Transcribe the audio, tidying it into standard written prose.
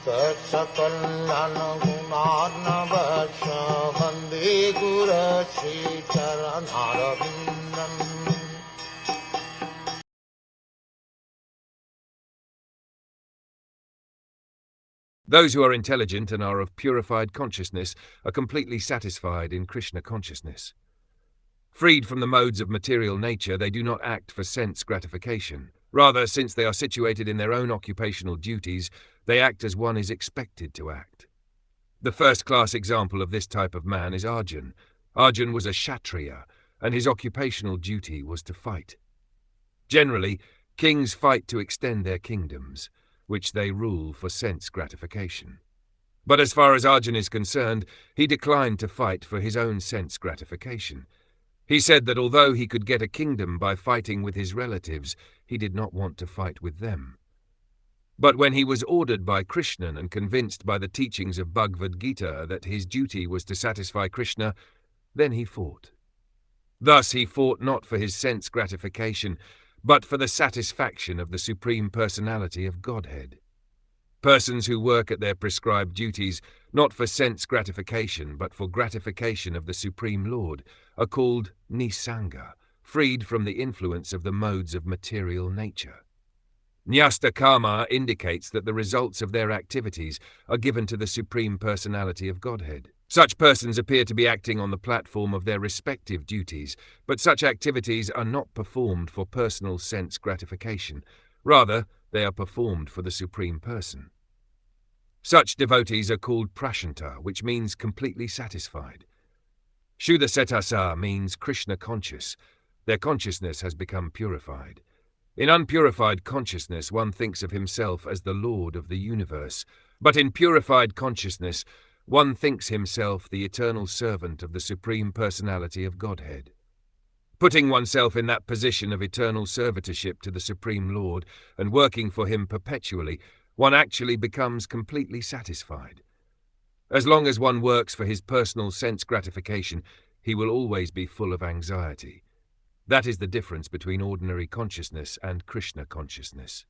Saksakalyan gunarnavasya Vande Guru Sri Charanaravindan. Those who are intelligent and are of purified consciousness are completely satisfied in Krishna consciousness. Freed from the modes of material nature, they do not act for sense gratification. Rather, since they are situated in their own occupational duties, they act as one is expected to act. The first-class example of this type of man is Arjun. Arjun was a Kshatriya, and his occupational duty was to fight. Generally, kings fight to extend their kingdoms, which they rule for sense gratification. But as far as Arjun is concerned, he declined to fight for his own sense gratification. He said that although he could get a kingdom by fighting with his relatives, he did not want to fight with them. But when he was ordered by Krishna and convinced by the teachings of Bhagavad Gita that his duty was to satisfy Krishna, then he fought. Thus he fought not for his sense gratification, but for the satisfaction of the Supreme Personality of Godhead. Persons who work at their prescribed duties, not for sense gratification, but for gratification of the Supreme Lord, are called Nisanga, freed from the influence of the modes of material nature. Nyasta karma indicates that the results of their activities are given to the Supreme Personality of Godhead. Such persons appear to be acting on the platform of their respective duties, but such activities are not performed for personal sense gratification. Rather, they are performed for the Supreme Person. Such devotees are called prashanta, which means completely satisfied. Shuddha Setasa means Krishna conscious. Their consciousness has become purified. In unpurified consciousness, one thinks of himself as the Lord of the universe, but in purified consciousness, one thinks himself the eternal servant of the Supreme Personality of Godhead. Putting oneself in that position of eternal servitorship to the Supreme Lord and working for him perpetually, one actually becomes completely satisfied. As long as one works for his personal sense gratification, he will always be full of anxiety. That is the difference between ordinary consciousness and Krishna consciousness.